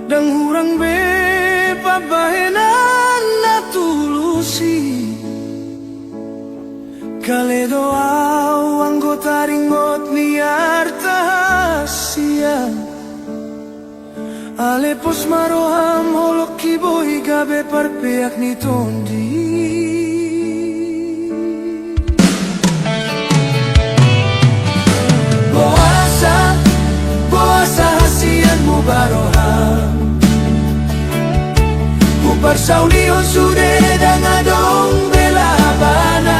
Dan hurang be pabahenan na tulusi Kale doa anggota ringot niar tahasia Ale pos maroham holok kiboy gabe parpeak ni tondi Boasa hasian mu baroham Uparsaunion sude dan adong bela bana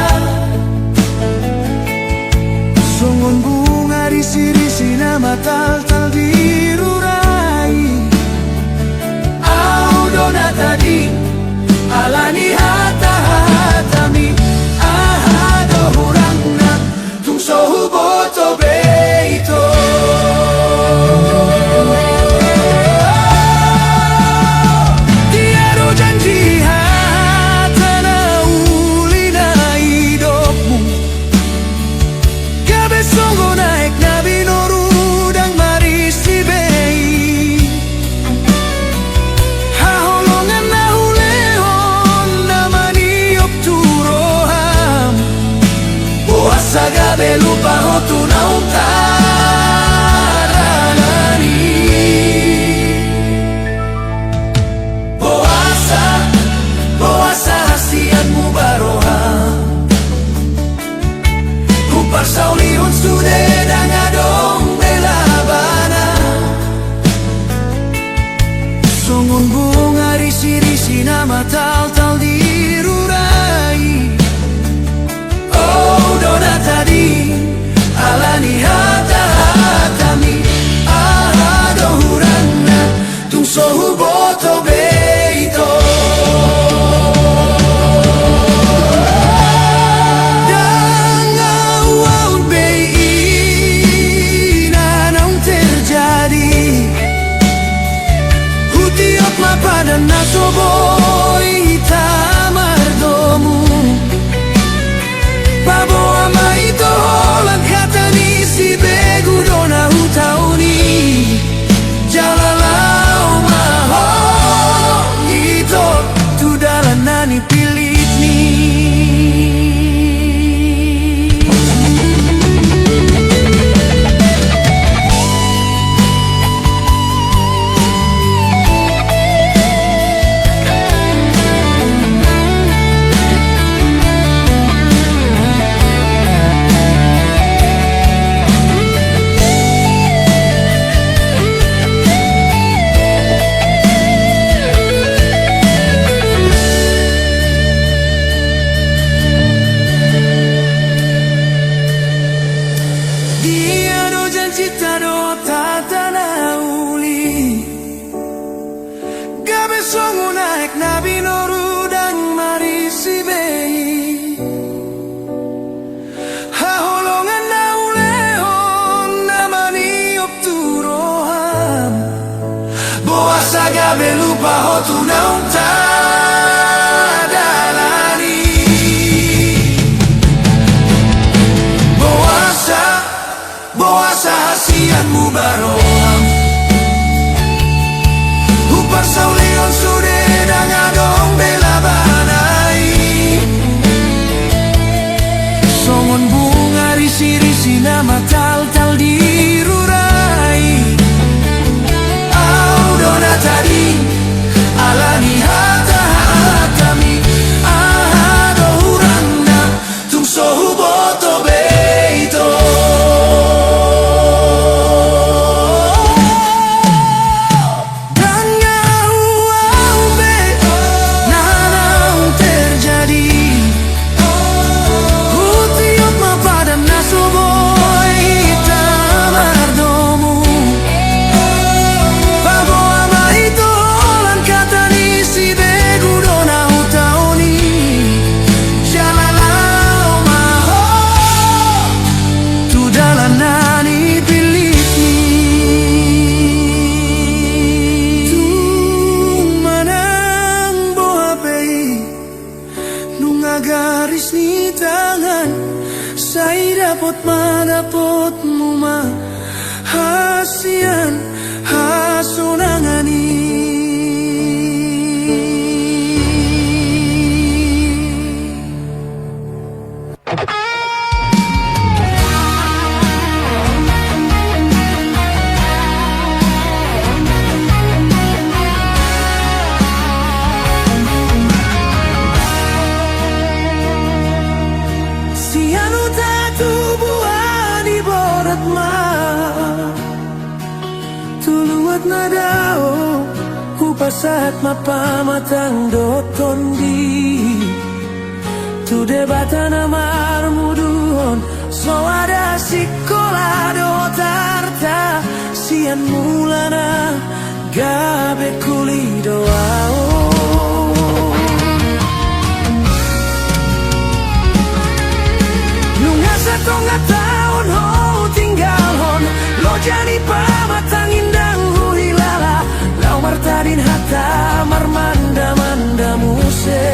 Sungun bunga risi-risi nama tal-tal dirurai Au dona tadi alani hata-hatami Ahado hurangna tung sohu boto beito Gabe lupa hotu na utaranani Boasa hasianmu baroham Uparsaunion sude dan adong bela bana Sungun bunga risi-risi nama tal-tal dirurai Dona tadi alani hata-hatami Ahado hurangna tung sohu boto beito Dan awal beina naung terjadi Hutiok mapadan nasoboy tamardomu Babo ama ito lang kata ni si begu dona hutauni Jalalau maho ito tudalan nani pilit ni Gabe lupa hotu na untadalani Boasa hasianmu baroham Uparsaunion sude dan adong bela banai Songon bunga risi-risi nama tal-tal dirurai Tadi alani hata-hatami Ahado hurangna tung sohu boto beito Dan ngau be nanaung terjadi Hutiok mapadan nasoboy tamardomu garis ni tangan Saya dapat madapot mo ma Hasian hasunangani dao Upasat mapamatang dotondi Tu debatan amar muduhon So ada sikola do tarta Sian mulana gabe kuli doao Nunga setengah tahun ho tinggal hon Lo jadi pamatang indang hilala Lau martadin hata marmanda-manda muse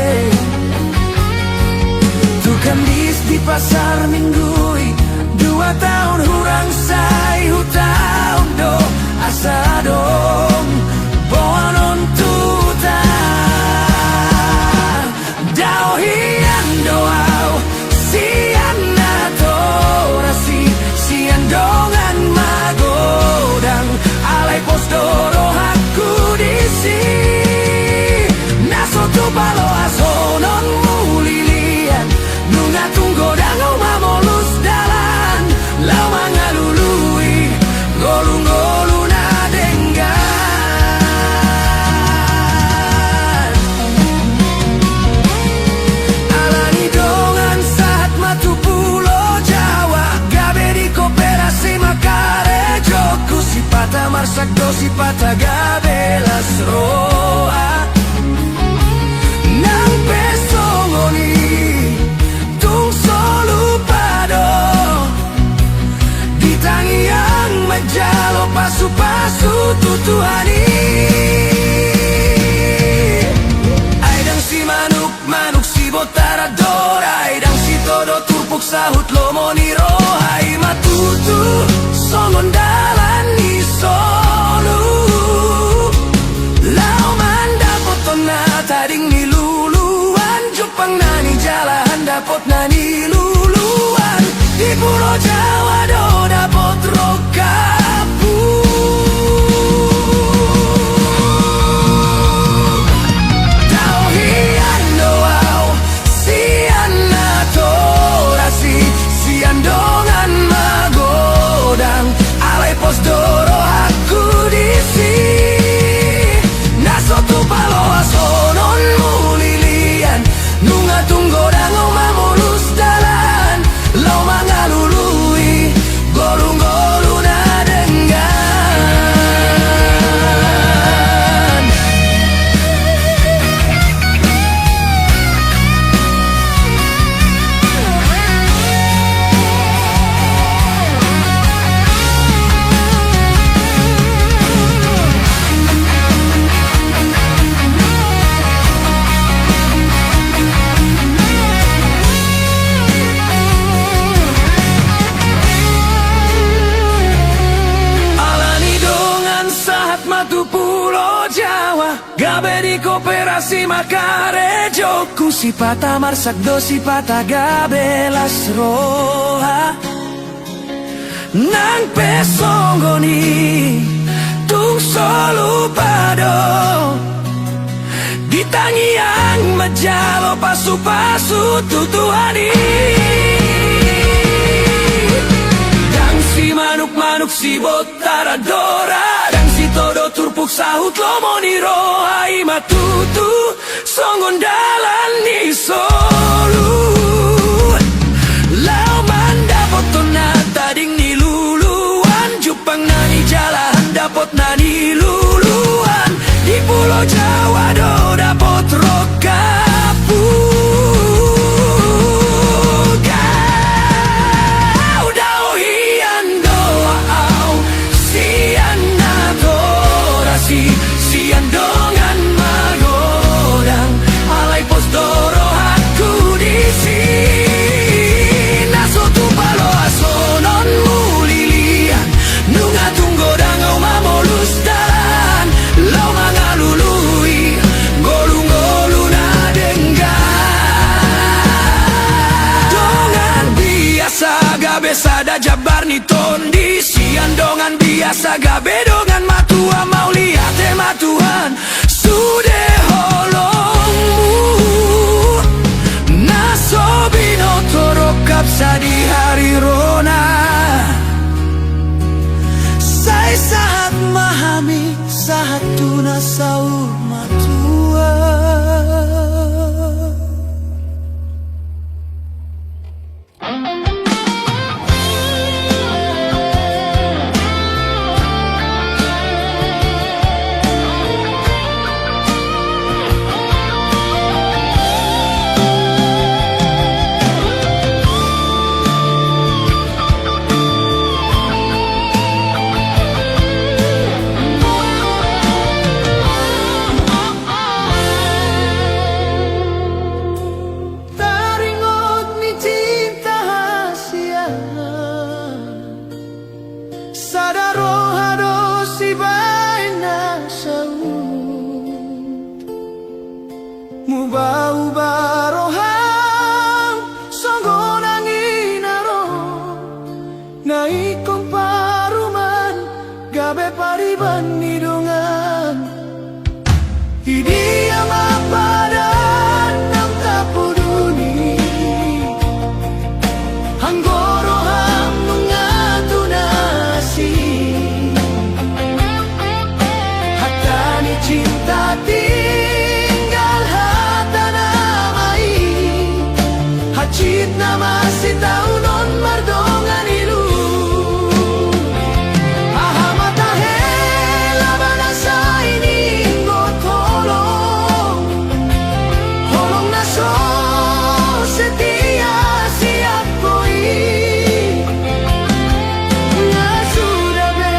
Tukang di pasar minggui 2 tahun hurang say hutahun do asa dong boanon tuta Dao hian doau sian natorasi sian dongan magodang alai pos doro haku disi naso tu palo asonon mulilian nunga tunggo dangau mamolus dalan lau mangalului golung-golung Marsakdo si patagabelas roa Nang pesongoni Tung solupado Ditangi yang majalo pasu-pasu tutuhani Aidang si manuk si botaradora Aidang si todo turpuk sahut lomoniro Hai matutu songon dalan ni solu Lau manda potona tading ni luluan Jepang nani jalan dapot nani luluan Di Pulau Jawa do dapot rokapu Tau hian doau sian natorasi sian dongan magodang alai pos doro aku disi naso tu palo asonon mulilian nunga tunggo dango mamolus dalan lau mangalului golung-golung nadengan Pulau Jawa gabe di koperasi makarejo kusipata marsakdo sipata gabelas roha nang pesonggoni tung solupado ditangi yang majalo pasu-pasu tutuhani dan si manuk si botaradora todo turpuk sahut lomoniro hai matutu songon dalan ni solu lau manda potona tading ni luluan Jepang nani jalan dapot nani luluan di Pulau Jawa do dapot rokapu sian dongan magodang alai pos doro aku disi naso tu palo asonon mulilian nunga tunggo dangau mamolus dalan lau mangalului golung-golung nadenggan dongan biasa gabe sada jabar ni tondi sian dongan biasa gabe dongan matua mau lihat Tuhan sudah holongmu naso bino torokap sadi hari rona saya saat memahami hatuna saur matua. Ubah-ubah rohang songgo nangin aro naikong paruman gabe pariban nidungan idi amapadan ng kapuduni hanggoro ham mga tunasi hatta ni cinta Hachit na masitaw non mardongan ilu Ahamatahe laban sa iningot holong Holong na so setia siap koi Nga sudah be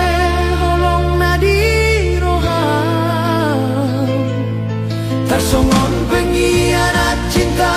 holong na diroham Tersongon pengkhianat cinta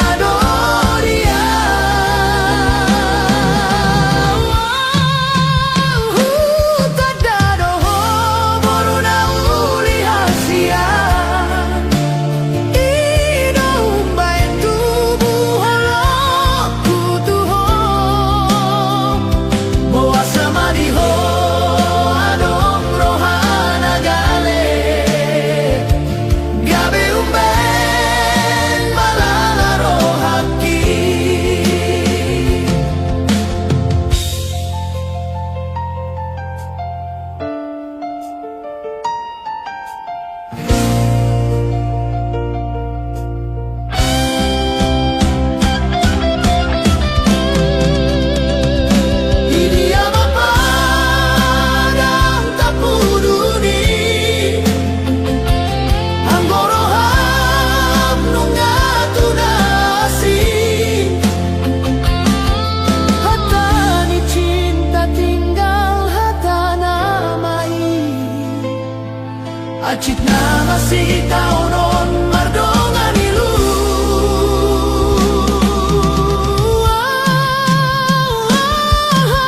Acit na masitaw non mardongan ilu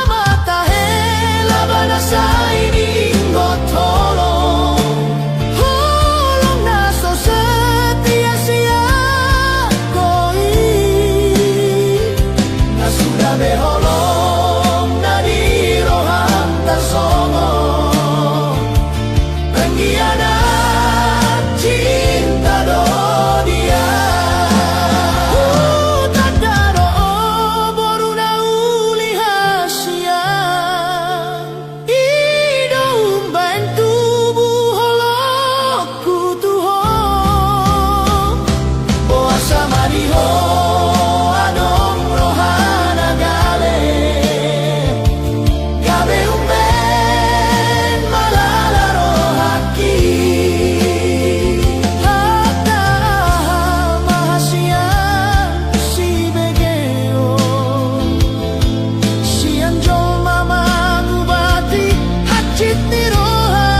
Matahe laban sa iningot holong Holong na so setia siap koi Na sudah be holong na diroham tersongo Pengkhianat cinta dunia Tanda doa baru na uli hasia Ida umban tubuh holokku tuho Boa sama diho adong rohana gale Gabe umben malala rohaki Hatta mahasian si begeo Si anjol mama ngubati hacit ni roha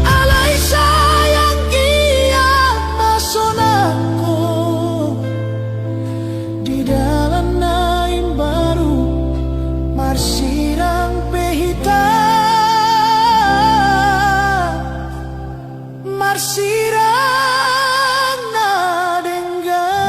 Alay sayang kiat masonako Di dalam naim baru marsirang pehita Marsirang na denggan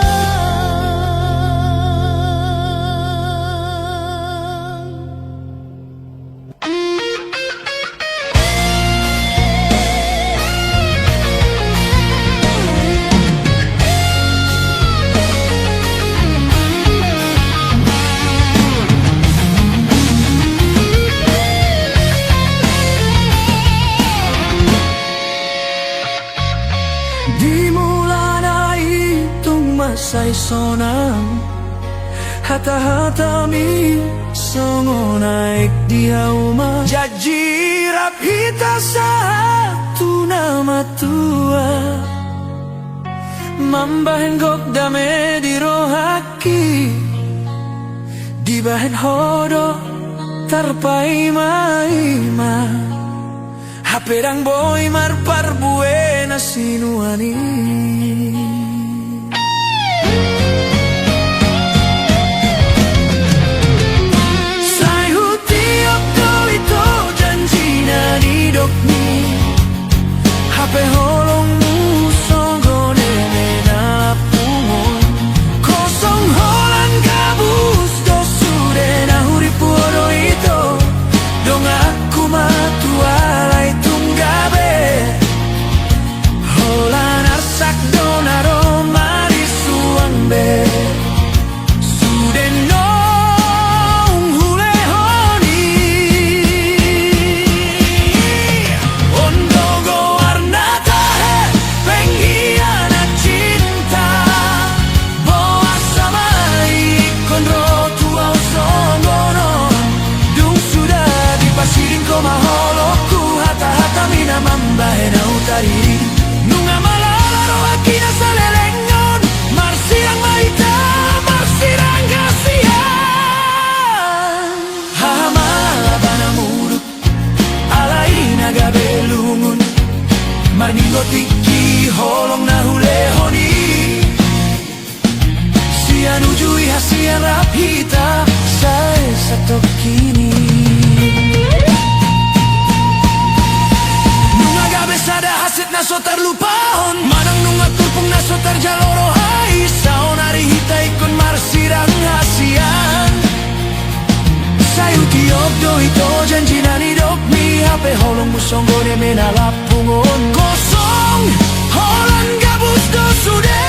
say sonang hata-hata mi songo naik dia uma jajirap hita satu nama tua mambahin gok dame di rohaki di bahan hodo tarpai maima haperang boy marpar buena sinuani hape holong musongo nene na pungon kosong holan gabus do sude na huri puodo ito dong aku matu alai tunggabe holan arsak donaro mari suangbe sude nong hule honi ondogo maholoku hata-hata mina mambahe na utariri nunga malala roa kina salelengon marsirang maita marsirang kasihan hahamala bana muruk alai naga belungun marningo tiki holong na hulehoni sian ujui hasian rapita saya satok kini sada hasit na sotar lupahon manang nunga turpung na sotar jaloro hai saon ari hita ikon marsirang hasian sayu tiok do ito janjinan hidop mi hape holong musonggo ne mena lapungon kosong holan gabus do sude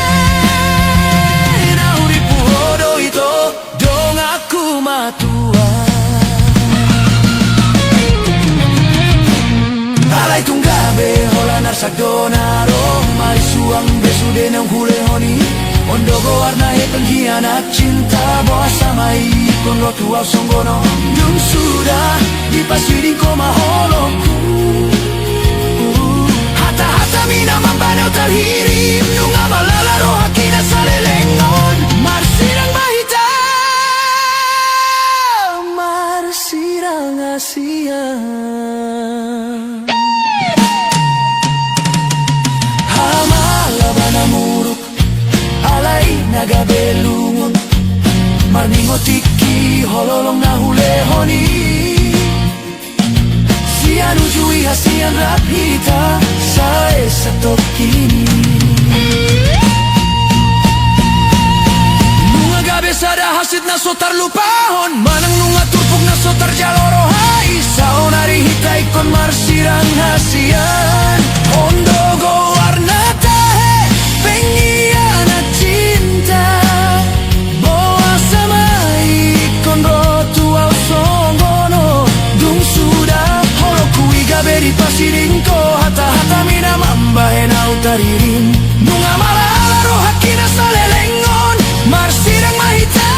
na uripu hodo ito dong aku matua alai tunggabe holan arsak donaro mari suang besude nang hule honi ondogo warna hitam hianat cinta bawa samai kon rotu au songgono dum sudah di pasiring koma holoku hata-hata mina mambanau terhirim nunga malala roha kina salelengon marsirang mahita marsirang asian muruk alai naga belungun marningo tiki hololong na hulehoni sian ujui hasian rapita sae satok kini nunga gabe sada hasit na sotar lupahon manang nunga turpuk na sotar jaloro hai saon ari hita ikon marsirang hasian ondogo warna pengiana cinta bawa samai kon rotu au songgono dung sudah holoku igabe di pasiringko hata-hata mina mambahe na utaririn nunga malala roha kina salelengon marsirang mahita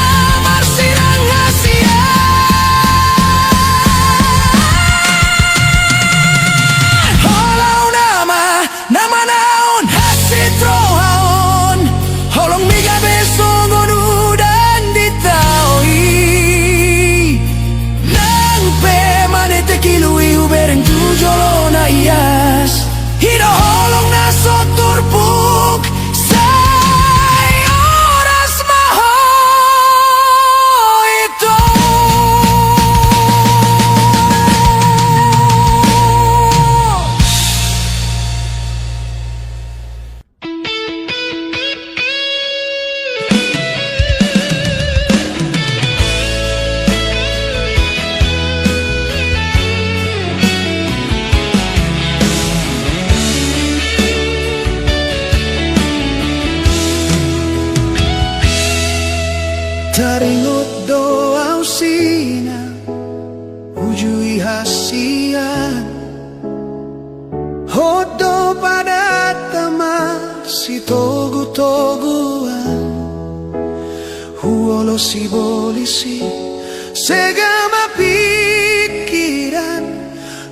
marsirang hasian holau nama naon hasit rohaon holong miga besongon udan ditaoi nang pe manete kilui ubereng tujolo na ias hido holong na sotur puk say oras maho ito taringot do ausina ujui hasian hodo pada tama si togu-toguan si bolisi segama pikiran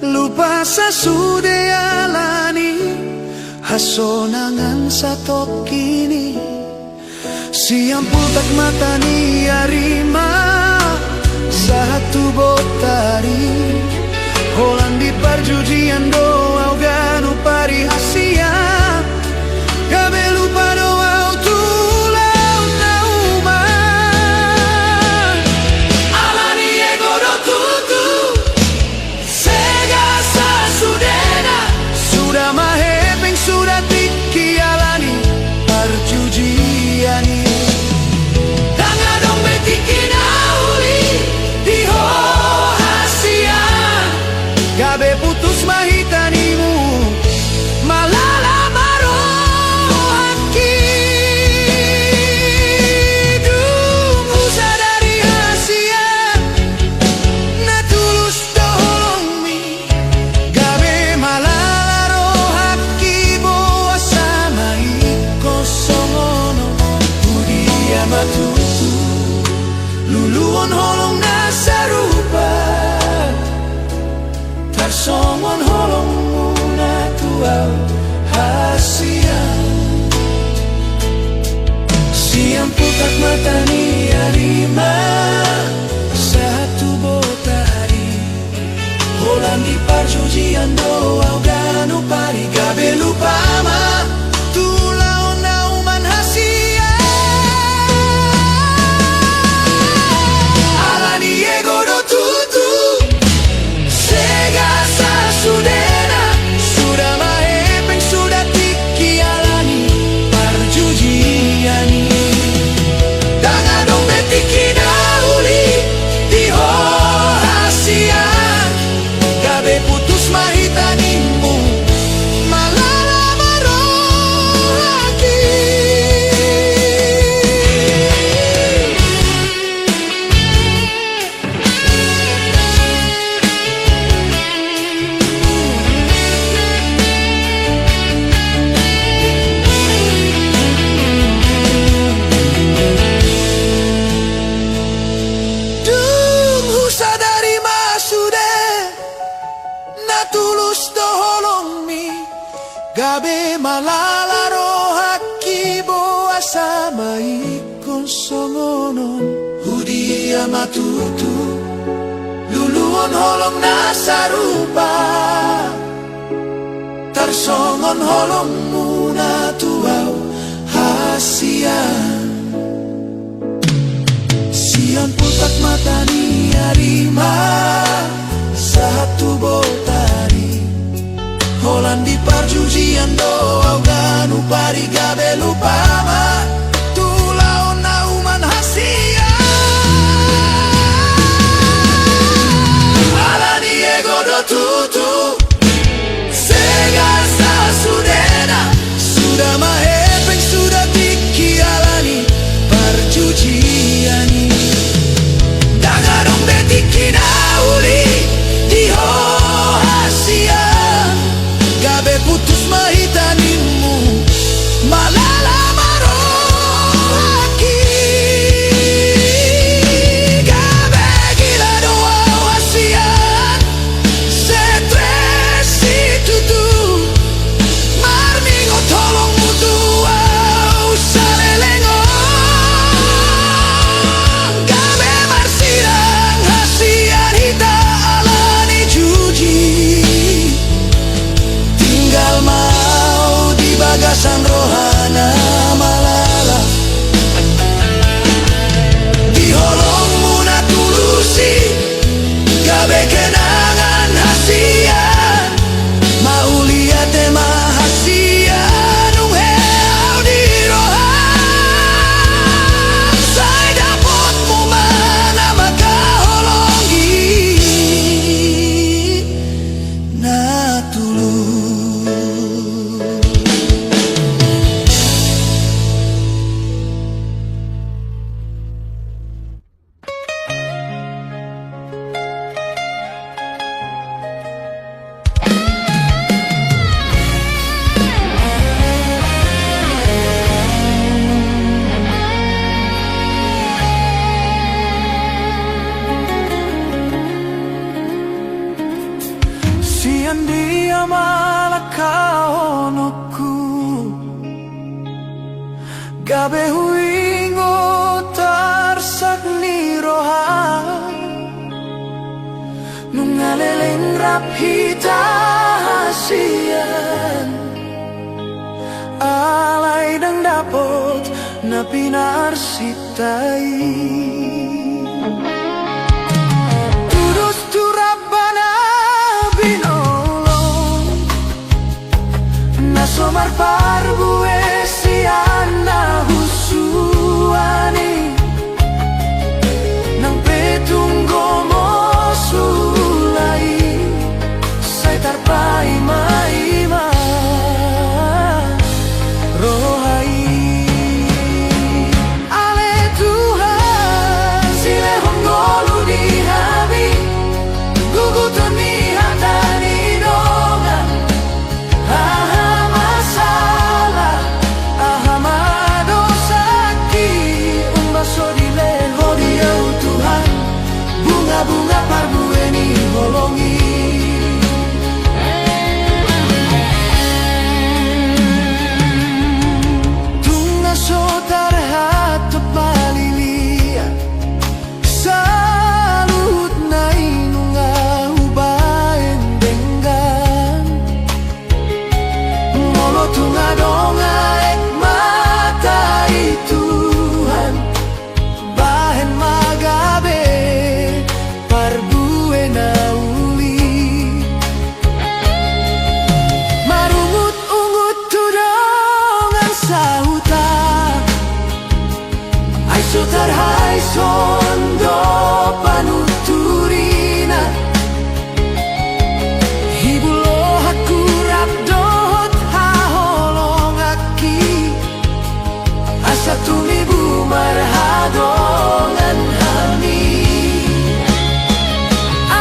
lupa sa sude alani hasonangan sa kini siang putak mata ni arima satu botari holang di perjudian doa ganu pari hasia gabe lupa doa tulau nauma alani ego do tutu sega sa sudena sudah mahepeng sudah tiki alani perjudiani tanga dong betiki nauli di hasia gabe putus mahitanimu malala marohaki dungu sadari hasia na tulus tolongmi gabe malala rohaki boa sama iko songono budia matutu luluon holong nasarupa tarsongon holong muna tuaw hasiang siang putak mata ni arima satu botari holang di parjudian doa ganu pari gabe lupa ma tulau nauman hasia alani ego do tutu sega sa sudena sudah mahepeng sudah tiki alani parjudiani tanga dong betiki nauli di hasia gabe putus mahitanimu malala marohaki Dung sadari masude na tulus to holongmi gabe malala rohaki boa sama ikon songonon hudia matutu luluon holong nasarupa tarsongon holong muna tuaw hasian siang putak mata ni arima satu botari holang di parjudian doa ganu pari gabe lupa ma tulau nauman hasia alani ego do tutu sega sa sudena sudah mahepeng sudah tiki alani parjudiani tanga dong betiki nauli di hasia gabe putus mahitanimu malala marohaki kabeh wingo tarsak ni rohan nungalelen rapita hasian alay dang dapot na pinarsitay tudus turabana binolong nasomar parbue siana husuani nang petunggo mo sulai say tarpai maima rohai ale Tuhan sile honggolu di hami guguton ni hatani dongan aha masalah aha madosaki umbaso di leho dia Tuhan bunga-bunga parbueni holongi Sotarhai sondo panuturina hibulo hakurap dot haholongaki asa tumibu marhadongan hami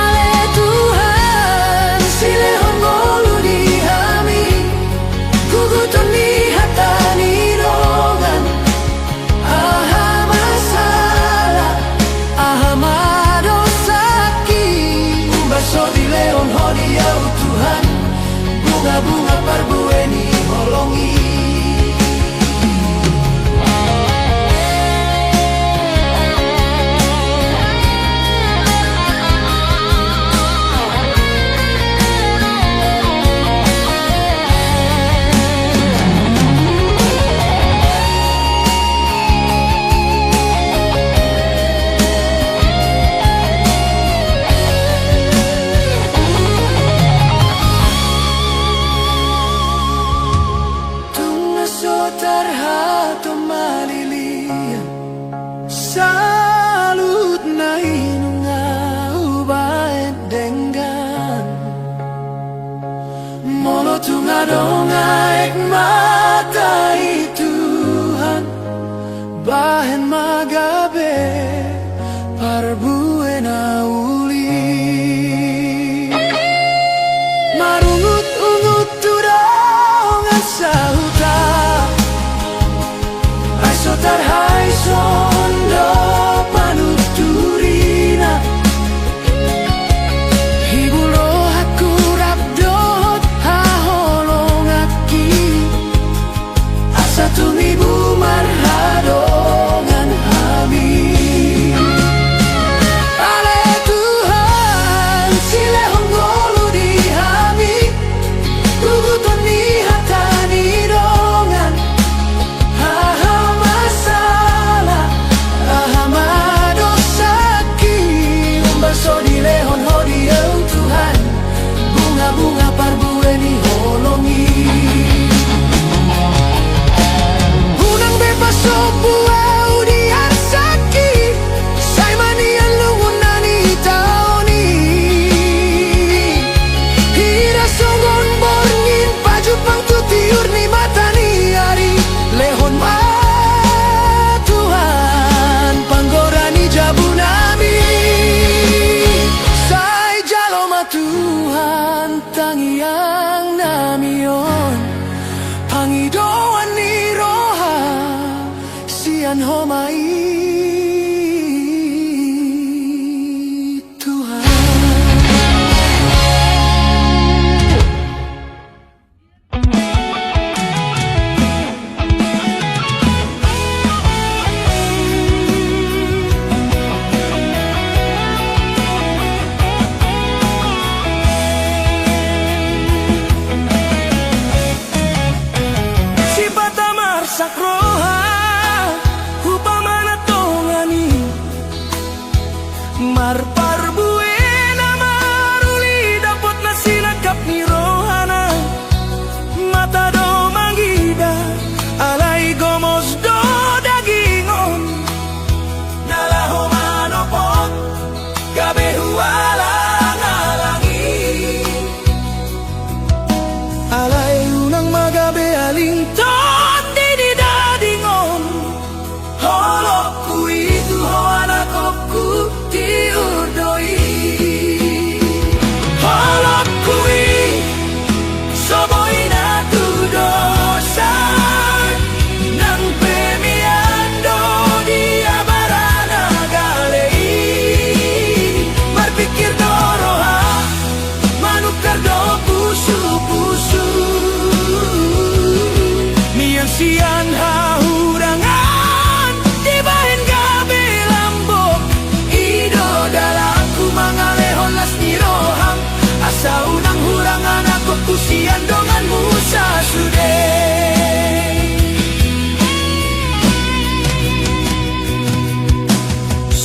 ale Tuhan sile honggolu di hami guguton ni hatani dongan so di leon hodiau Tuhan bunga-bunga parbueni holongi terhato malilian salut na inunga ubaet denggan molo tunga donga ek matai Tuhan bahen magabe parbuena uli marungut-ungut tudongan sauta Sotarhai sondo panuturina hibulo hakurap dot haholongaki asa tumibu marhadongan hami ale Tuhan sile honggolu di hami guguton ni hatani dongan so di lehon hodiau Tuhan bunga-bunga parbueni holongi unang bebas so buau di arsaki say manian lungunani taoni hira songgon borngin pajupang tutiur ni matani ari lehon ma Tuhan panggorani jabunami Tuhan tangiang namion pangidoan ni roha sian homai Tuhan linton dini dadingon holok kui tu hoana kokku diurdoi holok kui soboina tu dosan nang pemiando dia barana galei marpikir doroha manukar do pusu-pusu mian sian hahurangan dibahin gabe lambok ido dalaku mangalehon las nirohang asa unang hurangan aku kusian dongan musa sude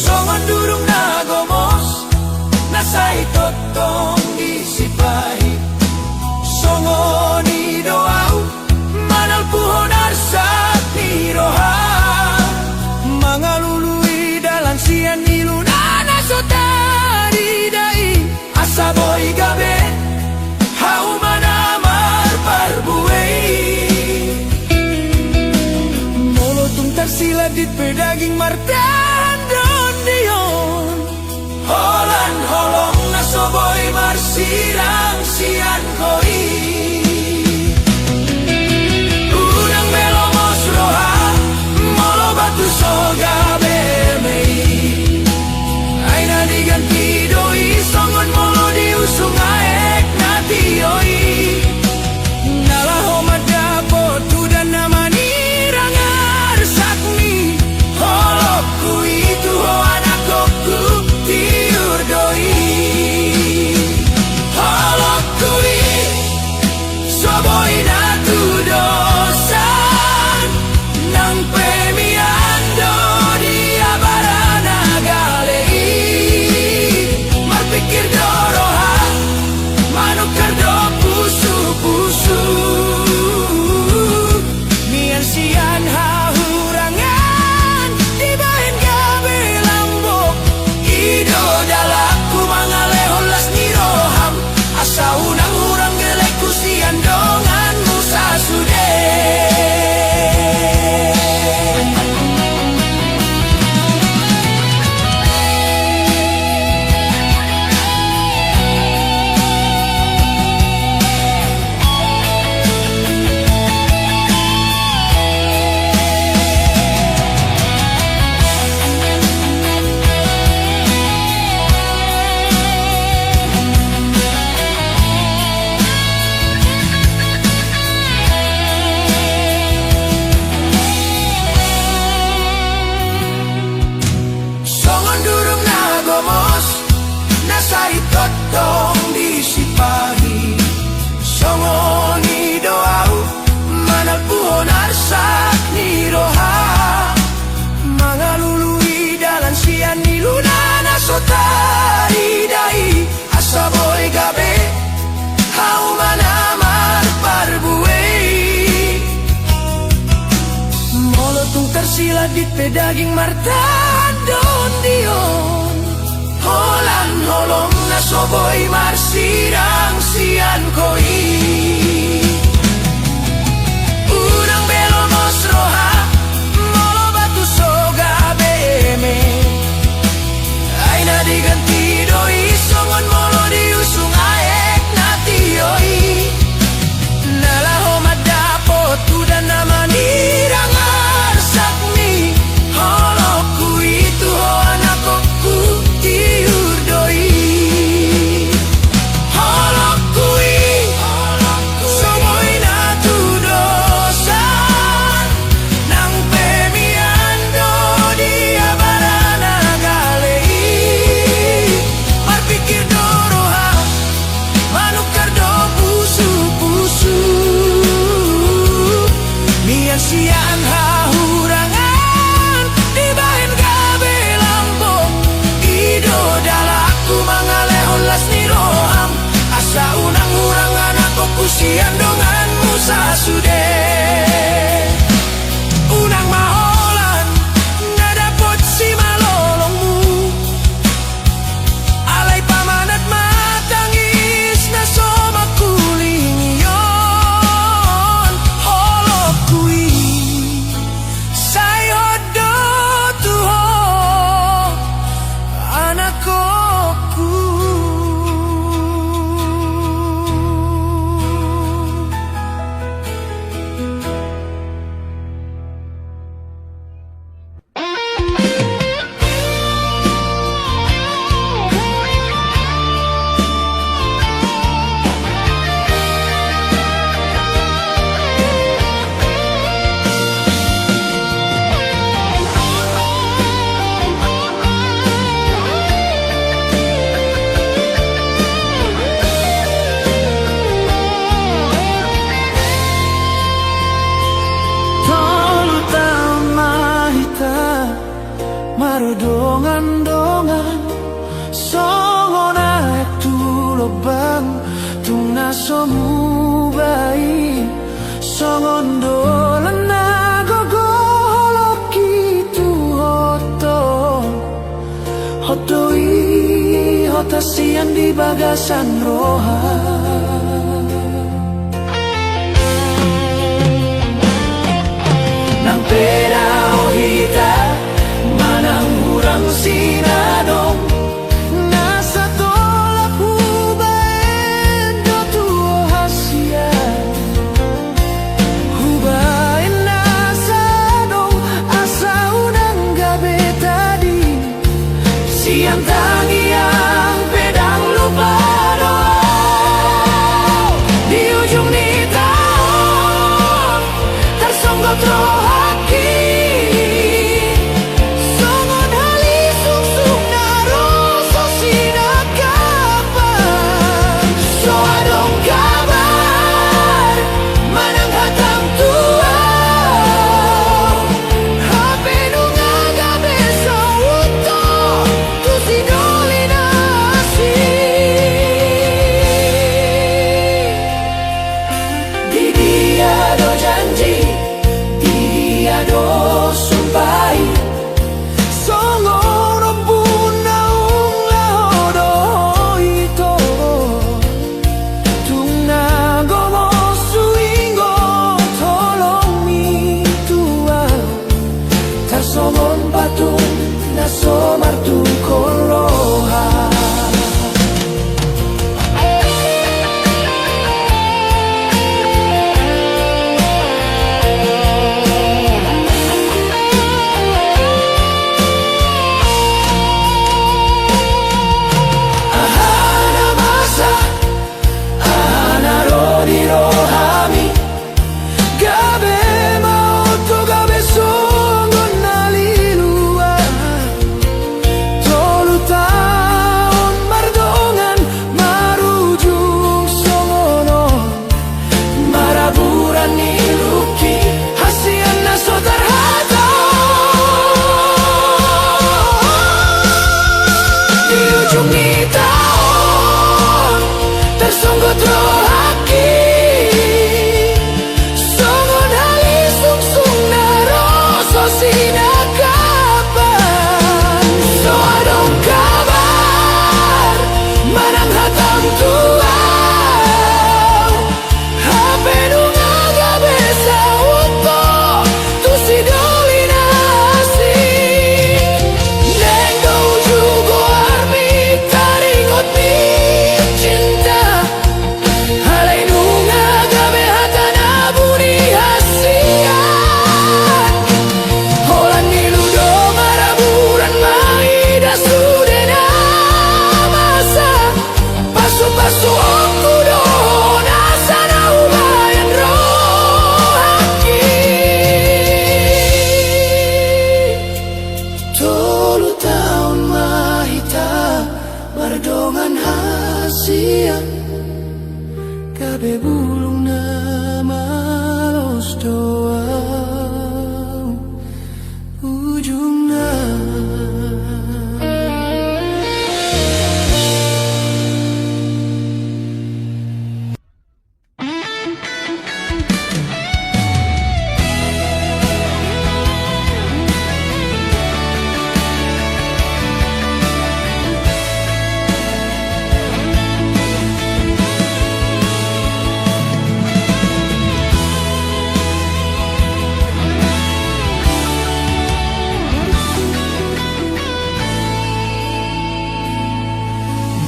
songon durung nagomos nasai totong disipahi songon idoau manal puhon arsak niroha mangalului dalan sian nilunana sotari dai asaboy gabe hau manamar parbuei molotung tersiladit pedaging martan don dion holan holong nasoboy marsirang sian koi unang melomos roha molo batu soga bemei aina diganti doi songon molo diusung aek nati oi nalaho madapo tu dan namani rangar sakmi holokku itu anakku tiur doi holokku soboy datu dosan nang pemiando dia barana galei marpikir doroha manukar do pusu-pusu mian sian hahurangan dibahin gabe lambok ido dalaku mangalehon las niroham asa unang hurang gelek kusian dongan musa sude songon durung nagomos nasai totong disipahi songon idoau manal puhon arsak niroha mangalului dalan sian nilunana sotari dai asaboy gabe hau manamar parbuei molotung tersiladit pedaging martan don dion holan holong nasoboy marsirang sian koi unang belomos roha molo batu soga beme aina diganti doi songon molo diusung aek nati oi nalaho madapo tu dan namani rangar sakmi holokku itu anakku tiur doi holokku soboy natu dosan nang pemiando dia barana galei marpikir doroha manukar do pusu-pusu mian sian hahurangan dibahin gabe lambok ido dalaku mangalehon las niroham asa unang hurangan aku kusian dongan musa sude unang maholan nadapot si malolongmu alay pamanat matangis na somakuling yon dongan-dongan songon aek tu lobang tung naso mubai songon dolan nagogo holoki tu hotoi hotasian di bagasan roha nang pera ohita manang urang sinadong nasa tolak hubain do tu hasia hubain nasa dong asa unang gabe tadi siang tangi yang pedang lupa di ujung ni tahun tersonggok rohaki songon hali sung-sung naro sosina kapan so adong kabar manang hatang tua hape nunga gabe so uto tu sinolina si di dia do janji di dia do sumpai songon ombuna lahodo ito tunga gomo suingo tolong mi tua tasongon patung naso martu koloha ahana masa ahana rodi rohami gabe mauto gabe songon nalilua tolu taon mardongan marujung songono maraburan niluki hasian naso terhata di ujung ni tahun tersonggot rohaki songon hali sung-sung naro sosina kapan so adong kabar manang hatang tua hape nunga gabe sa uto tu sidolina si nendo jugo armi taringot mi cinta halai nunga gabe hatana buni hasian holan niludo maraburan maida sudena masa pasu-pasu okudo nasana ubayan rohaki tolu taon mahita mardongan hasian kabe bulung na malos doa ujungna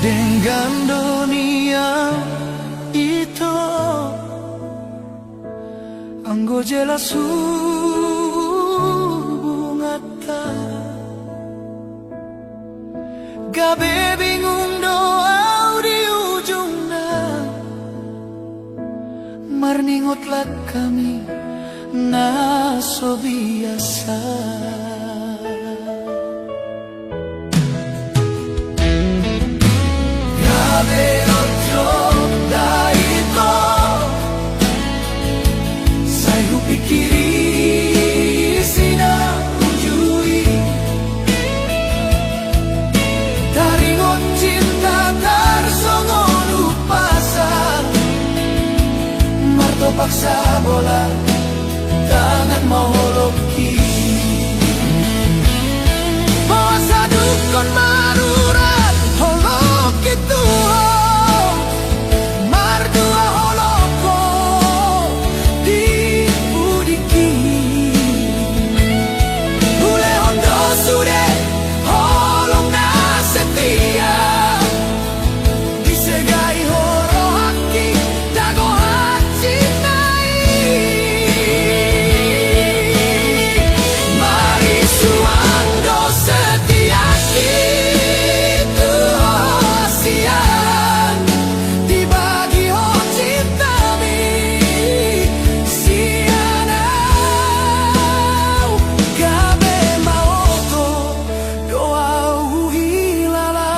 dengan dunia itu anggo jelas hubungata gabe bingung doa di ujungna marningotlah kami naso biasa gabe otro daito saya pikiri sina ujui paksa bola, tangan mau holoki. Bawa sadukon marurat, holok itu mardua holoko di budiki. Bule hondo sude holong na setia, disegai horo haki dago hachi nai. Mari suando setia itu hasian, dibagi ho cintami sianau. Gabe maoto doa uhilala,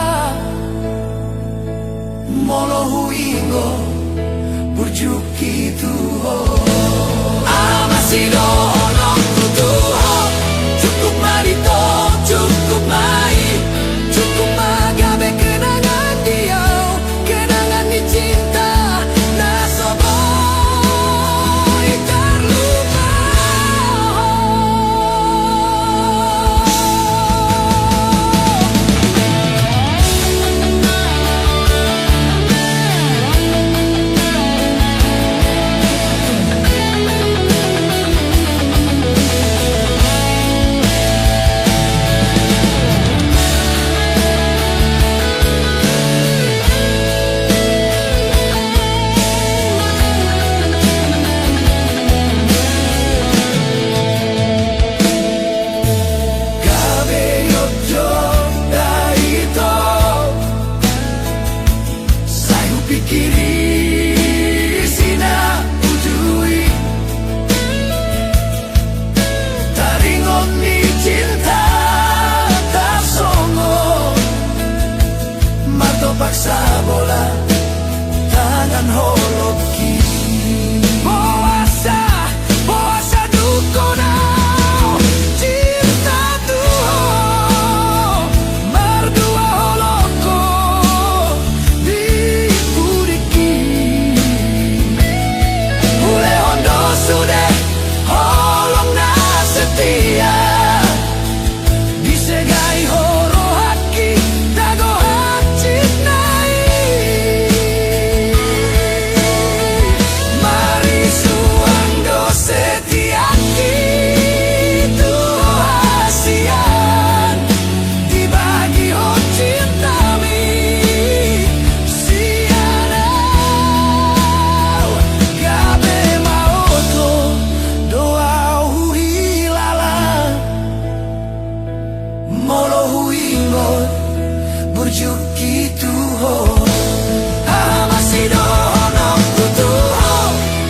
molo huingo burjuki tuho. Masih dono tuho, cukup marito, cukup mai, cukup magabe kenangan dia, kenangan di cinta nasoboy terlupa. Gabe yojo daito, saya pikiri sina ujui, taringon ni cinta tak songo, mato paksa bola, tangan holoki. Boasa dukonau, cinta tuho, mardua holoko di budiki. Bule hondo sude holong na setia, disegai horo haki dago hachi nai. Mari suando setia itu hasian, dibagi ho cintami sianau. Gabe maoto doa uhilala, molo huingo burjuki tuho. Masih dono tuho,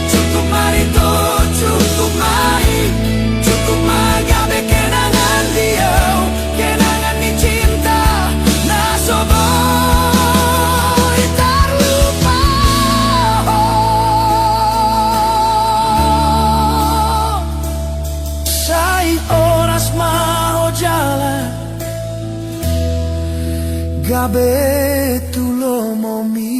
cukup marito, cukup mai, cukup magabe kenangan dia, kenangan di cinta nasoboy terlupa. Sai oras mau jalan, gabe tulo momi.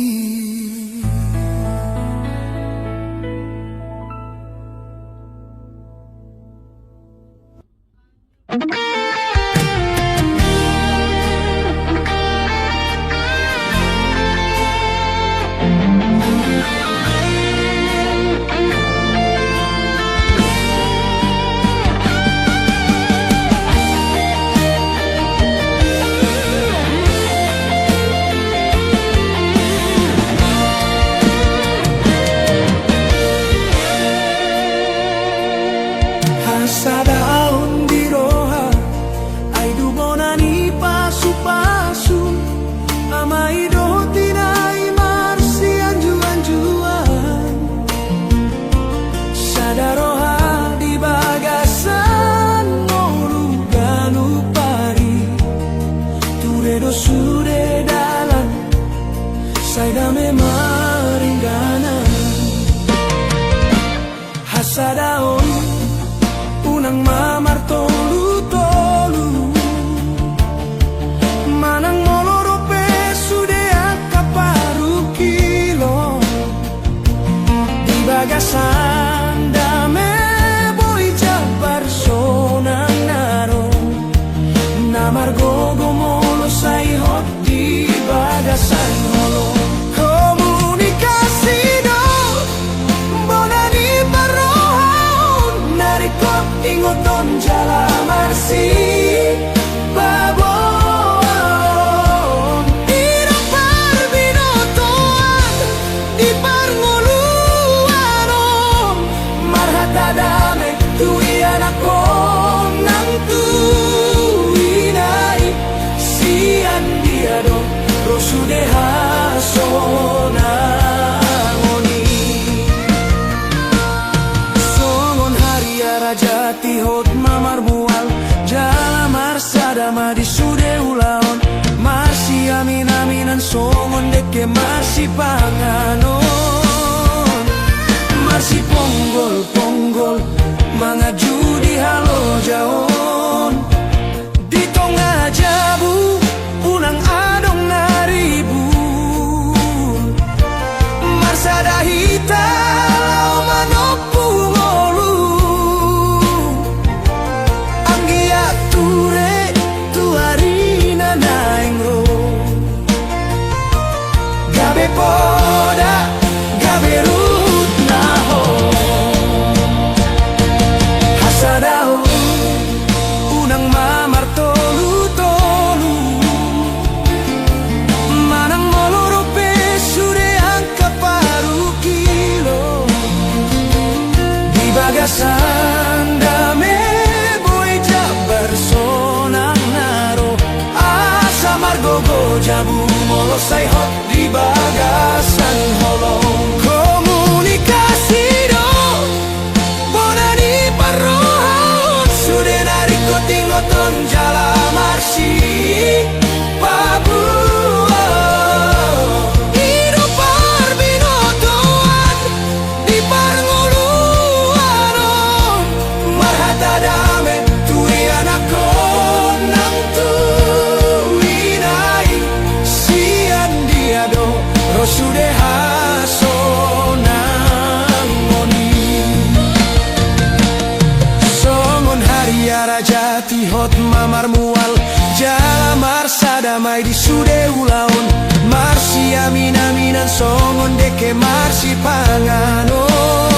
tingoton jala marsi babon ira parbinotoan di parngoluanon marhata dame tui anako nang tuinai sian diado rosudeha sonangoni songon hariara jati hot mamar mual jala marsada di sude ulaon marsi amin aminan songon deke marsi panganon marsi ponggol ponggol mangaju di halo jaon di tongah jabu unang adong naribu marsada hita manopu ngolu anggia ture tuarina naingro gabe poda gabe rut naho hasadao unang mamar tolu tolu manang moloro pe sude angka paru kilo di bagasan dame boy jabar sonang naro asa margogo jabu molosai hot di bagasan holong komunikasi do bonani parrohon sude nariko tingoton jala marsi Papua Ido parbinotoan di parngoluanon marhata dame tui anako nang tuinai sian diado rosudeha sonangoni songon hariara jati hot mamar mual jala marsada mai di sude ulaon marsi amin aminan songon deke marsi panganon